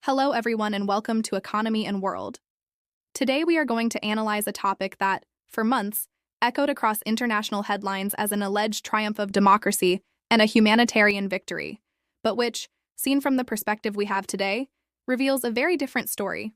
Hello, everyone, and welcome to Economy and World. Today, we are going to analyze a topic that, for months, echoed across international headlines as an alleged triumph of democracy and a humanitarian victory, but which, seen from the perspective we have today, reveals a very different story.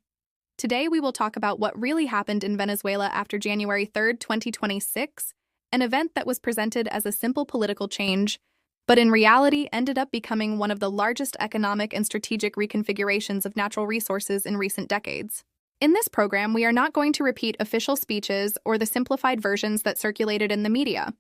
Today, we will talk about what really happened in Venezuela after January 3, 2026, an event that was presented as a simple political change, but in reality ended up becoming one of the largest economic and strategic reconfigurations of natural resources in recent decades. In this program, we are not going to repeat official speeches or the simplified versions that circulated in the media.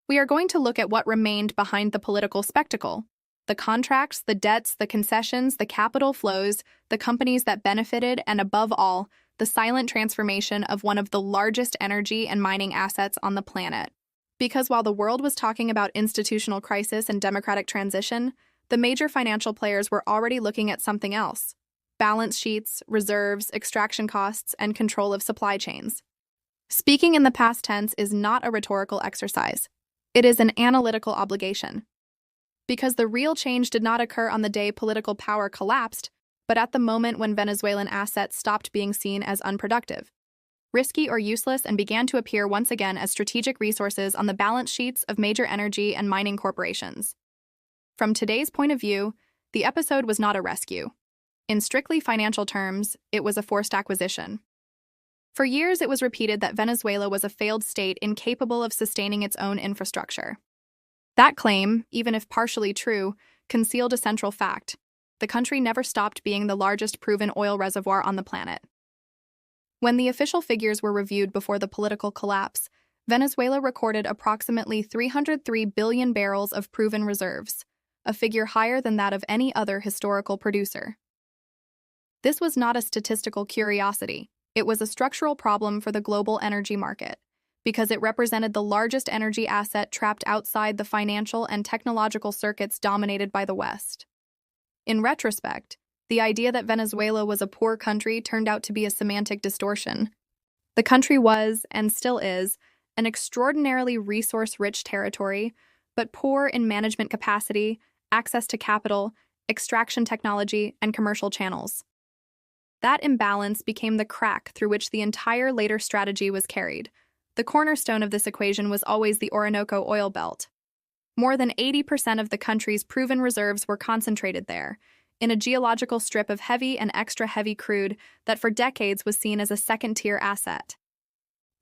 We are going to look at what remained behind the political spectacle: the contracts, the debts, the concessions, the capital flows, the companies that benefited, and above all, the silent transformation of one of the largest energy and mining assets on the planet. Because while the world was talking about institutional crisis and democratic transition, the major financial players were already looking at something else: balance sheets, reserves, extraction costs, and control of supply chains. Speaking in the past tense is not a rhetorical exercise. It is an analytical obligation. Because the real change did not occur on the day political power collapsed, but at the moment when Venezuelan assets stopped being seen as unproductive, risky, or useless and began to appear once again as strategic resources on the balance sheets of major energy and mining corporations. From today's point of view, the episode was not a rescue. In strictly financial terms, it was a forced acquisition. For years, it was repeated that Venezuela was a failed state incapable of sustaining its own infrastructure. That claim, even if partially true, concealed a central fact: the country never stopped being the largest proven oil reservoir on the planet. When the official figures were reviewed before the political collapse, Venezuela recorded approximately 303 billion barrels of proven reserves, a figure higher than that of any other historical producer. This was not a statistical curiosity. It was a structural problem for the global energy market, because it represented the largest energy asset trapped outside the financial and technological circuits dominated by the West. In retrospect, the idea that Venezuela was a poor country turned out to be a semantic distortion. The country was, and still is, an extraordinarily resource-rich territory, but poor in management capacity, access to capital, extraction technology, and commercial channels. That imbalance became the crack through which the entire later strategy was carried. The cornerstone of this equation was always the Orinoco oil belt. More than 80% of the country's proven reserves were concentrated there, in a geological strip of heavy and extra-heavy crude that for decades was seen as a second-tier asset.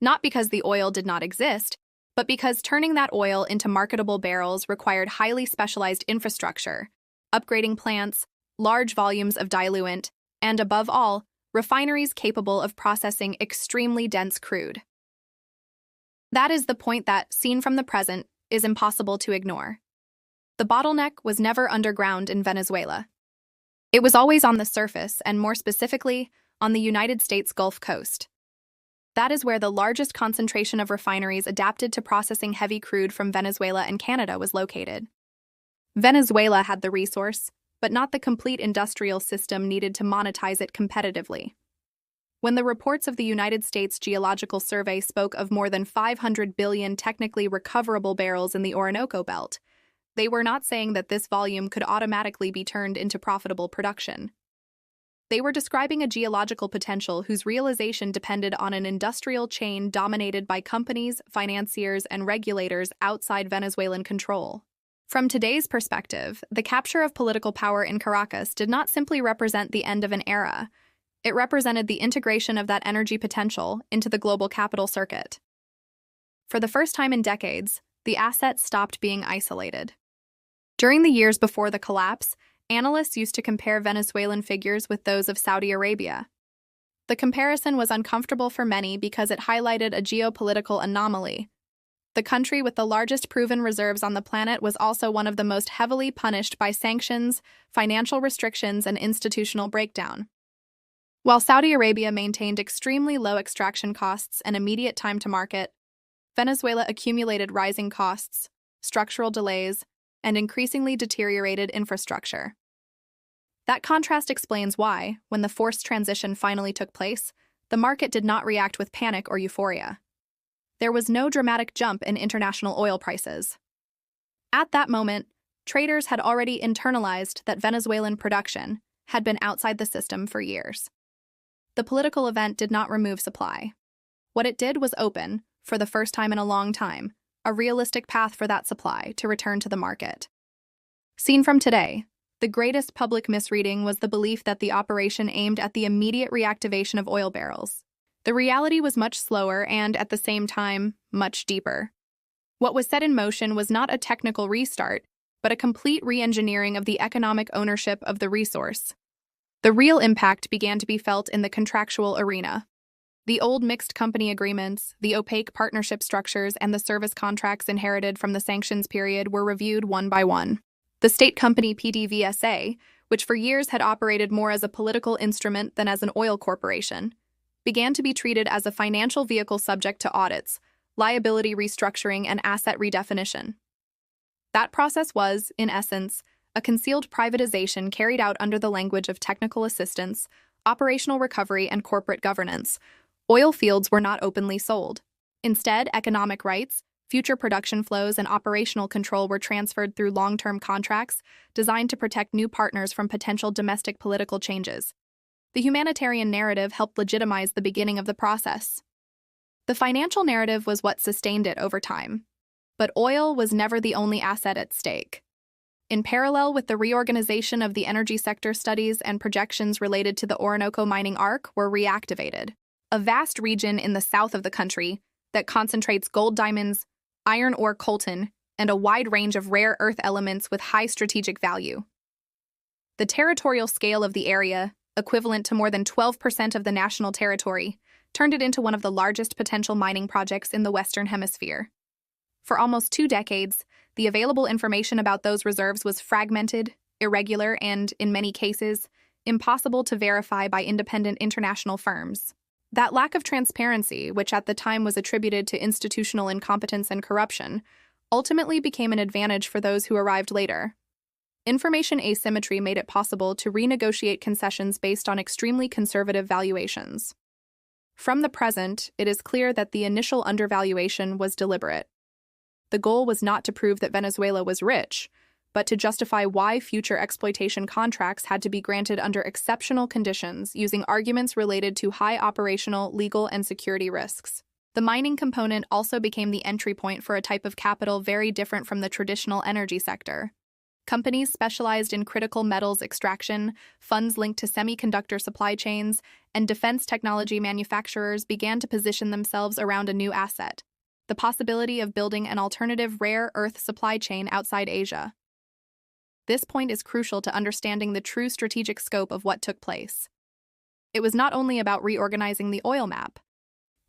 Not because the oil did not exist, but because turning that oil into marketable barrels required highly specialized infrastructure, upgrading plants, large volumes of diluent, and above all, refineries capable of processing extremely dense crude. That is the point that, seen from the present, is impossible to ignore. The bottleneck was never underground in Venezuela. It was always on the surface, and more specifically, on the United States Gulf Coast. That is where the largest concentration of refineries adapted to processing heavy crude from Venezuela and Canada was located. Venezuela had the resource, but not the complete industrial system needed to monetize it competitively. When the reports of the United States Geological Survey spoke of more than 500 billion technically recoverable barrels in the Orinoco Belt, they were not saying that this volume could automatically be turned into profitable production. They were describing a geological potential whose realization depended on an industrial chain dominated by companies, financiers, and regulators outside Venezuelan control. From today's perspective, the capture of political power in Caracas did not simply represent the end of an era. It represented the integration of that energy potential into the global capital circuit. For the first time in decades, the asset stopped being isolated. During the years before the collapse, analysts used to compare Venezuelan figures with those of Saudi Arabia. The comparison was uncomfortable for many because it highlighted a geopolitical anomaly. The country with the largest proven reserves on the planet was also one of the most heavily punished by sanctions, financial restrictions, and institutional breakdown. While Saudi Arabia maintained extremely low extraction costs and immediate time to market, Venezuela accumulated rising costs, structural delays, and increasingly deteriorated infrastructure. That contrast explains why, when the forced transition finally took place, the market did not react with panic or euphoria. There was no dramatic jump in international oil prices. At that moment, traders had already internalized that Venezuelan production, had been outside the system for years. The political event did not remove supply. What it did was open, for the first time in a long time, a realistic path for that supply to return to the market. Seen from today, the greatest public misreading was the belief that the operation aimed at the immediate reactivation of oil barrels. The reality was much slower and, at the same time, much deeper. What was set in motion was not a technical restart, but a complete re-engineering of the economic ownership of the resource. The real impact began to be felt in the contractual arena. The old mixed company agreements, the opaque partnership structures, and the service contracts inherited from the sanctions period were reviewed one by one. The state company PDVSA, which for years had operated more as a political instrument than as an oil corporation, began to be treated as a financial vehicle subject to audits, liability restructuring, and asset redefinition. That process was, in essence, a concealed privatization carried out under the language of technical assistance, operational recovery, and corporate governance. Oil fields were not openly sold. Instead, economic rights, future production flows, and operational control were transferred through long-term contracts designed to protect new partners from potential domestic political changes. The humanitarian narrative helped legitimize the beginning of the process. The financial narrative was what sustained it over time. But oil was never the only asset at stake. In parallel with the reorganization of the energy sector, studies and projections related to the Orinoco mining arc were reactivated, a vast region in the south of the country that concentrates gold diamonds, iron ore coltan, and a wide range of rare earth elements with high strategic value. The territorial scale of the area, equivalent to more than 12% of the national territory, turned it into one of the largest potential mining projects in the Western Hemisphere. For almost 2 decades, the available information about those reserves was fragmented, irregular, and, in many cases, impossible to verify by independent international firms. That lack of transparency, which at the time was attributed to institutional incompetence and corruption, ultimately became an advantage for those who arrived later. Information asymmetry made it possible to renegotiate concessions based on extremely conservative valuations. From the present, it is clear that the initial undervaluation was deliberate. The goal was not to prove that Venezuela was rich, but to justify why future exploitation contracts had to be granted under exceptional conditions using arguments related to high operational, legal, and security risks. The mining component also became the entry point for a type of capital very different from the traditional energy sector. Companies specialized in critical metals extraction, funds linked to semiconductor supply chains, and defense technology manufacturers began to position themselves around a new asset: the possibility of building an alternative rare earth supply chain outside Asia. This point is crucial to understanding the true strategic scope of what took place. It was not only about reorganizing the oil map.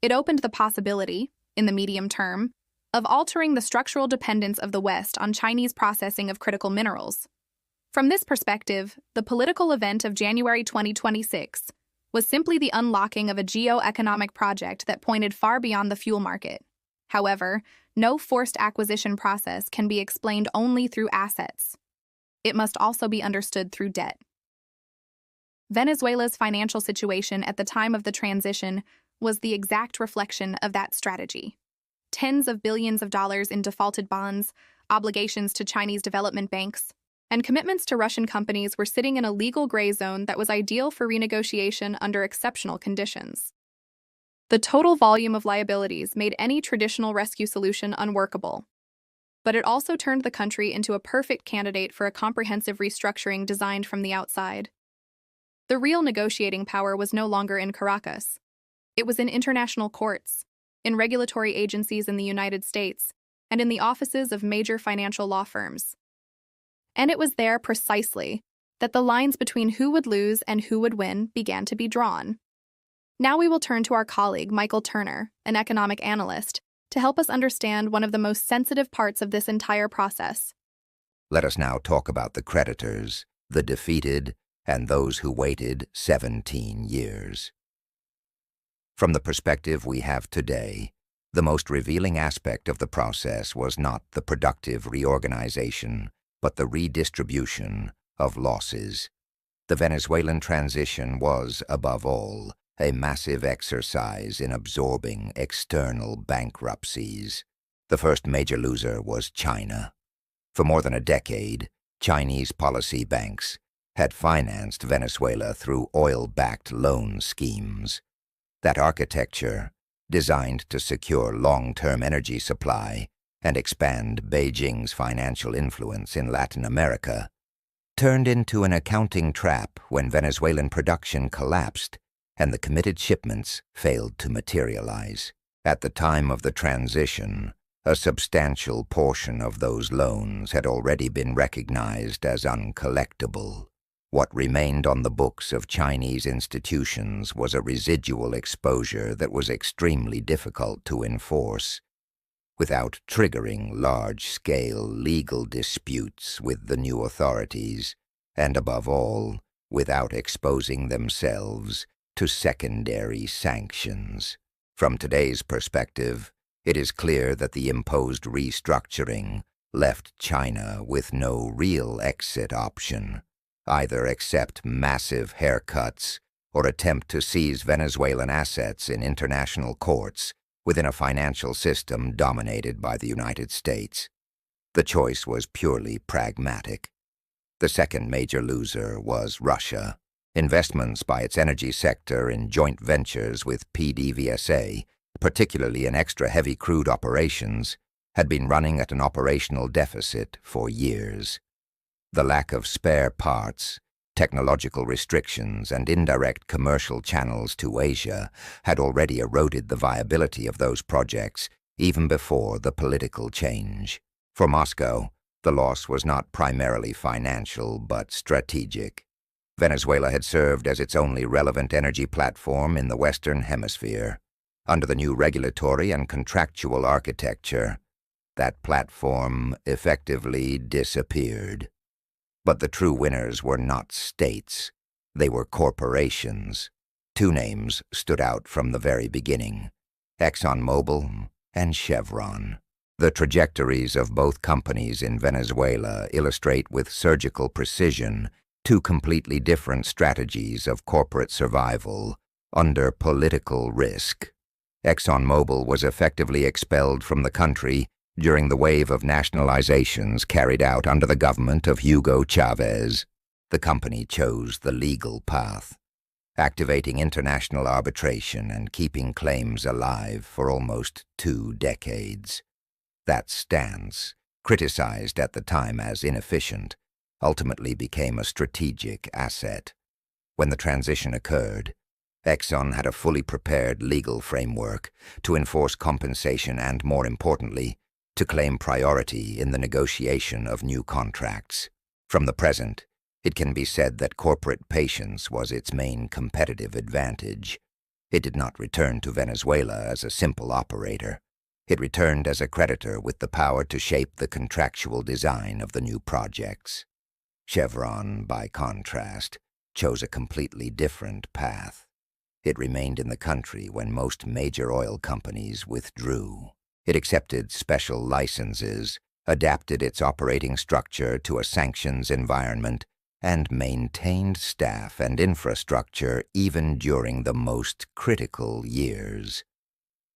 It opened the possibility, in the medium term, of altering the structural dependence of the West on Chinese processing of critical minerals. From this perspective, the political event of January 2026 was simply the unlocking of a geo-economic project that pointed far beyond the fuel market. However, no forced acquisition process can be explained only through assets. It must also be understood through debt. Venezuela's financial situation at the time of the transition was the exact reflection of that strategy. Tens of billions of dollars in defaulted bonds, obligations to Chinese development banks, and commitments to Russian companies were sitting in a legal gray zone that was ideal for renegotiation under exceptional conditions. The total volume of liabilities made any traditional rescue solution unworkable. But it also turned the country into a perfect candidate for a comprehensive restructuring designed from the outside. The real negotiating power was no longer in Caracas. It was in international courts, in regulatory agencies in the United States, and in the offices of major financial law firms. And it was there precisely that the lines between who would lose and who would win began to be drawn. Now we will turn to our colleague, Michael Turner, an economic analyst, to help us understand one of the most sensitive parts of this entire process. Let us now talk about the creditors, the defeated, and those who waited 17 years. From the perspective we have today, the most revealing aspect of the process was not the productive reorganization, but the redistribution of losses. The Venezuelan transition was, above all, a massive exercise in absorbing external bankruptcies. The first major loser was China. For more than a decade, Chinese policy banks, had financed Venezuela through oil-backed loan schemes. That architecture, designed to secure long-term energy supply and expand Beijing's financial influence in Latin America, turned into an accounting trap when Venezuelan production collapsed and the committed shipments failed to materialize. At the time of the transition, a substantial portion of those loans had already been recognized as uncollectible. What remained on the books of Chinese institutions was a residual exposure that was extremely difficult to enforce, without triggering large-scale legal disputes with the new authorities, and above all, without exposing themselves to secondary sanctions. From today's perspective, it is clear that the imposed restructuring left China with no real exit option, either accept massive haircuts or attempt to seize Venezuelan assets in international courts within a financial system dominated by the United States. The choice was purely pragmatic. The second major loser was Russia. Investments by its energy sector in joint ventures with PDVSA, particularly in extra-heavy crude operations, had been running at an operational deficit for years. The lack of spare parts, technological restrictions, and indirect commercial channels to Asia had already eroded the viability of those projects even before the political change. For Moscow, the loss was not primarily financial but strategic. Venezuela had served as its only relevant energy platform in the Western Hemisphere. Under the new regulatory and contractual architecture, that platform effectively disappeared. But the true winners were not states. They were corporations. Two names stood out from the very beginning: ExxonMobil and Chevron. The trajectories of both companies in Venezuela illustrate with surgical precision two completely different strategies of corporate survival under political risk. ExxonMobil was effectively expelled from the country during the wave of nationalizations carried out under the government of Hugo Chavez. The company chose the legal path, activating international arbitration and keeping claims alive for almost 2 decades. That stance, criticized at the time as inefficient, ultimately became a strategic asset. When the transition occurred, Exxon had a fully prepared legal framework to enforce compensation and, more importantly, to claim priority in the negotiation of new contracts. From the present, it can be said that corporate patience was its main competitive advantage. It did not return to Venezuela as a simple operator. It returned as a creditor with the power to shape the contractual design of the new projects. Chevron, by contrast, chose a completely different path. It remained in the country when most major oil companies withdrew. It accepted special licenses, adapted its operating structure to a sanctions environment, and maintained staff and infrastructure even during the most critical years.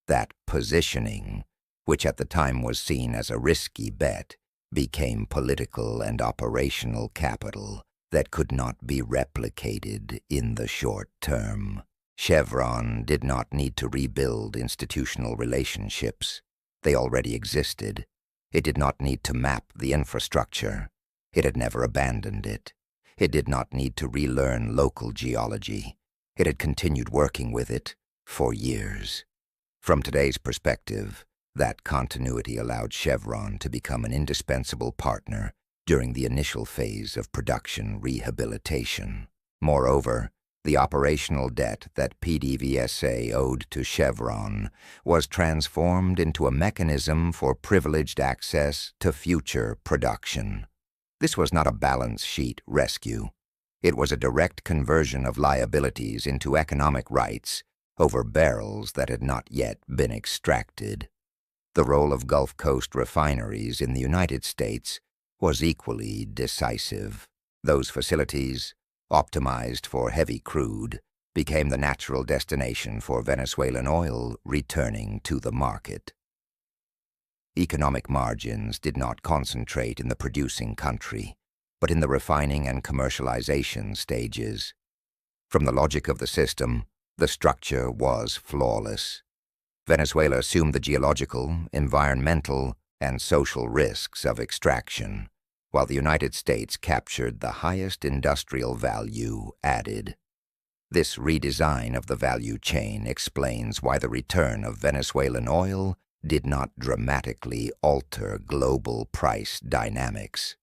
That positioning, which at the time was seen as a risky bet, became political and operational capital that could not be replicated in the short term. Chevron did not need to rebuild institutional relationships. They already existed. It did not need to map the infrastructure. It had never abandoned it. It did not need to relearn local geology. It had continued working with it for years. From today's perspective, that continuity allowed Chevron to become an indispensable partner during the initial phase of production rehabilitation. Moreover, the operational debt that PDVSA owed to Chevron was transformed into a mechanism for privileged access to future production. This was not a balance sheet rescue. It was a direct conversion of liabilities into economic rights over barrels that had not yet been extracted. The role of Gulf Coast refineries in the United States was equally decisive. Those facilities, optimized for heavy crude, became the natural destination for Venezuelan oil returning to the market. Economic margins did not concentrate in the producing country. but in the refining and commercialization stages. From the logic of the system, the structure was flawless. Venezuela assumed the geological, environmental, and social risks of extraction, while the United States captured the highest industrial value added. This redesign of the value chain explains why the return of Venezuelan oil did not dramatically alter global price dynamics.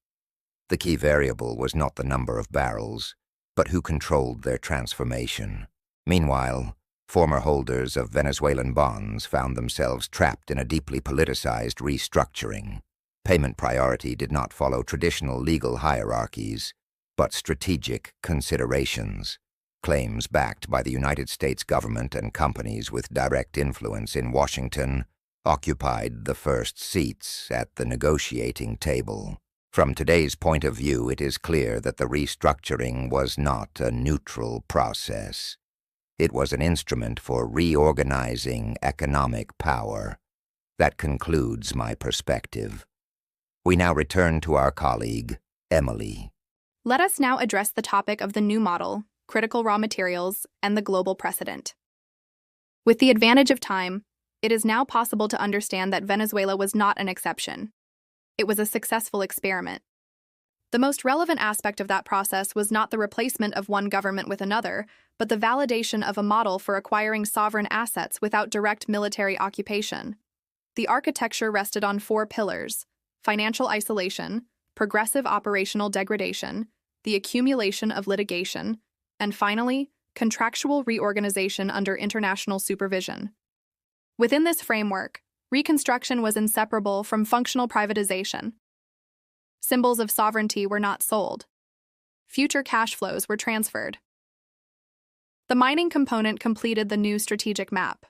The key variable was not the number of barrels, but who controlled their transformation. Meanwhile, former holders of Venezuelan bonds found themselves trapped in a deeply politicized restructuring. Payment priority did not follow traditional legal hierarchies, but strategic considerations. Claims backed by the United States government and companies with direct influence in Washington occupied the first seats at the negotiating table. From today's point of view, it is clear that the restructuring was not a neutral process. It was an instrument for reorganizing economic power. That concludes my perspective. We now return to our colleague, Emily. Let us now address the topic of the new model, critical raw materials, and the global precedent. With the advantage of time, it is now possible to understand that Venezuela was not an exception. It was a successful experiment. The most relevant aspect of that process was not the replacement of one government with another, but the validation of a model for acquiring sovereign assets without direct military occupation. The architecture rested on 4 pillars: financial isolation, progressive operational degradation, the accumulation of litigation, and finally, contractual reorganization under international supervision. Within this framework, reconstruction was inseparable from functional privatization. Symbols of sovereignty were not sold. Future cash flows were transferred. The mining component completed the new strategic map.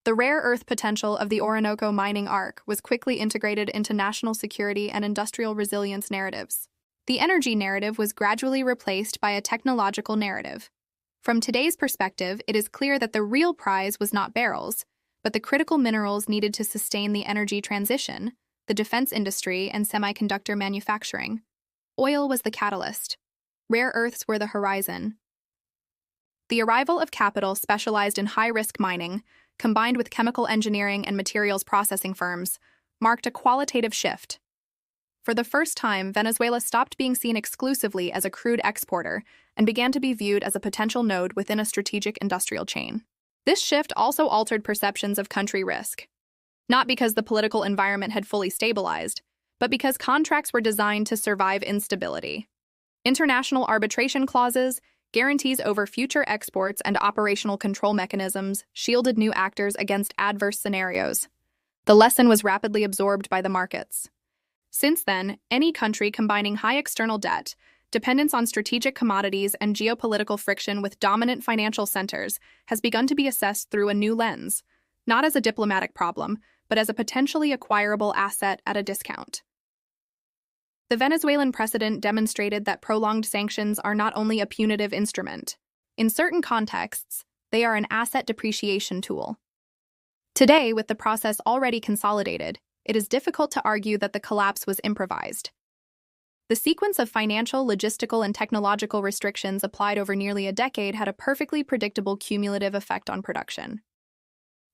The rare earth potential of the Orinoco mining arc was quickly integrated into national security and industrial resilience narratives. The energy narrative was gradually replaced by a technological narrative. From today's perspective, it is clear that the real prize was not barrels, but the critical minerals needed to sustain the energy transition, the defense industry, and semiconductor manufacturing. Oil was the catalyst. Rare earths were the horizon. The arrival of capital specialized in high-risk mining, combined with chemical engineering and materials processing firms, marked a qualitative shift. For the first time, Venezuela stopped being seen exclusively as a crude exporter and began to be viewed as a potential node within a strategic industrial chain. This shift also altered perceptions of country risk. Not because the political environment had fully stabilized, but because contracts were designed to survive instability. International arbitration clauses, guarantees over future exports, and operational control mechanisms shielded new actors against adverse scenarios. The lesson was rapidly absorbed by the markets. Since then, any country combining high external debt, dependence on strategic commodities, and geopolitical friction with dominant financial centers has begun to be assessed through a new lens, not as a diplomatic problem, but as a potentially acquirable asset at a discount. The Venezuelan precedent demonstrated that prolonged sanctions are not only a punitive instrument. In certain contexts, they are an asset depreciation tool. Today, with the process already consolidated, it is difficult to argue that the collapse was improvised. The sequence of financial, logistical, and technological restrictions applied over nearly a decade had a perfectly predictable cumulative effect on production.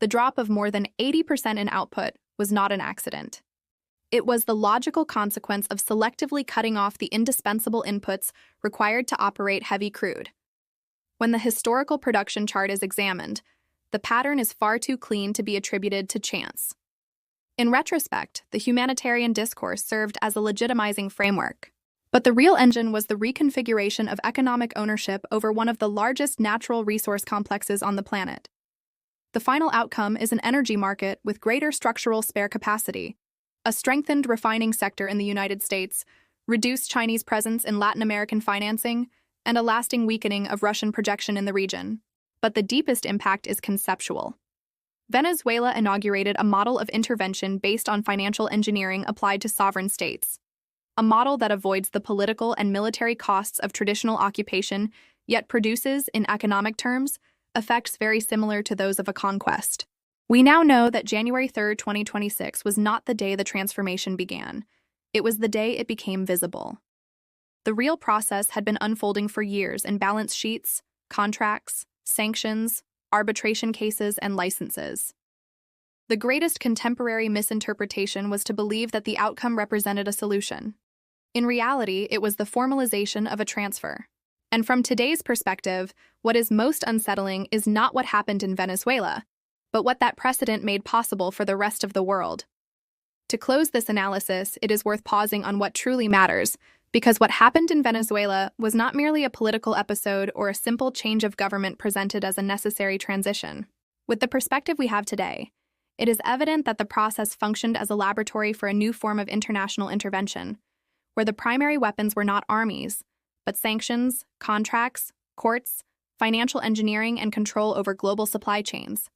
The drop of more than 80% in output was not an accident. It was the logical consequence of selectively cutting off the indispensable inputs required to operate heavy crude. When the historical production chart is examined, the pattern is far too clean to be attributed to chance. In retrospect, the humanitarian discourse served as a legitimizing framework. But the real engine was the reconfiguration of economic ownership over one of the largest natural resource complexes on the planet. The final outcome is an energy market with greater structural spare capacity, a strengthened refining sector in the United States, reduced Chinese presence in Latin American financing, and a lasting weakening of Russian projection in the region. But the deepest impact is conceptual. Venezuela inaugurated a model of intervention based on financial engineering applied to sovereign states, a model that avoids the political and military costs of traditional occupation, yet produces, in economic terms, effects very similar to those of a conquest. We now know that January 3, 2026 was not the day the transformation began. It was the day it became visible. The real process had been unfolding for years in balance sheets, contracts, sanctions, arbitration cases, and licenses. The greatest contemporary misinterpretation was to believe that the outcome represented a solution. In reality, it was the formalization of a transfer. And from today's perspective, what is most unsettling is not what happened in Venezuela, but what that precedent made possible for the rest of the world. To close this analysis, it is worth pausing on what truly matters, because what happened in Venezuela was not merely a political episode or a simple change of government presented as a necessary transition. With the perspective we have today, it is evident that the process functioned as a laboratory for a new form of international intervention, where the primary weapons were not armies, but sanctions, contracts, courts, financial engineering, and control over global supply chains.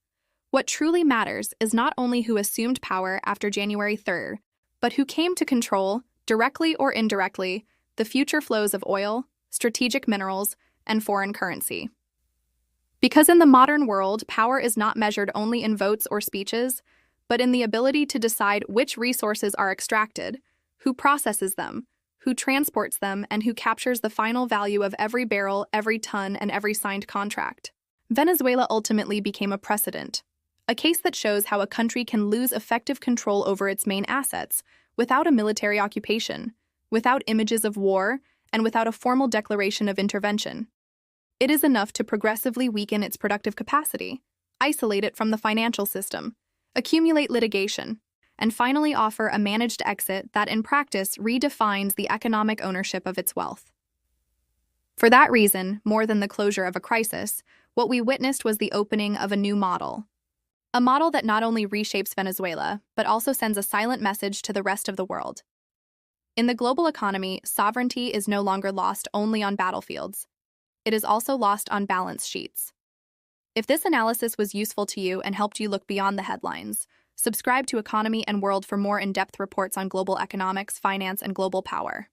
What truly matters is not only who assumed power after January 3rd, but who came to control, directly or indirectly, the future flows of oil, strategic minerals, and foreign currency. Because in the modern world, power is not measured only in votes or speeches, but in the ability to decide which resources are extracted, who processes them, who transports them, and who captures the final value of every barrel, every ton, and every signed contract. Venezuela ultimately became a precedent, a case that shows how a country can lose effective control over its main assets without a military occupation, without images of war, and without a formal declaration of intervention. It is enough to progressively weaken its productive capacity, isolate it from the financial system, accumulate litigation, and finally offer a managed exit that in practice redefines the economic ownership of its wealth. For that reason, more than the closure of a crisis, what we witnessed was the opening of a new model. A model that not only reshapes Venezuela, but also sends a silent message to the rest of the world. In the global economy, sovereignty is no longer lost only on battlefields. It is also lost on balance sheets. If this analysis was useful to you and helped you look beyond the headlines, subscribe to Economy and World for more in-depth reports on global economics, finance, and global power.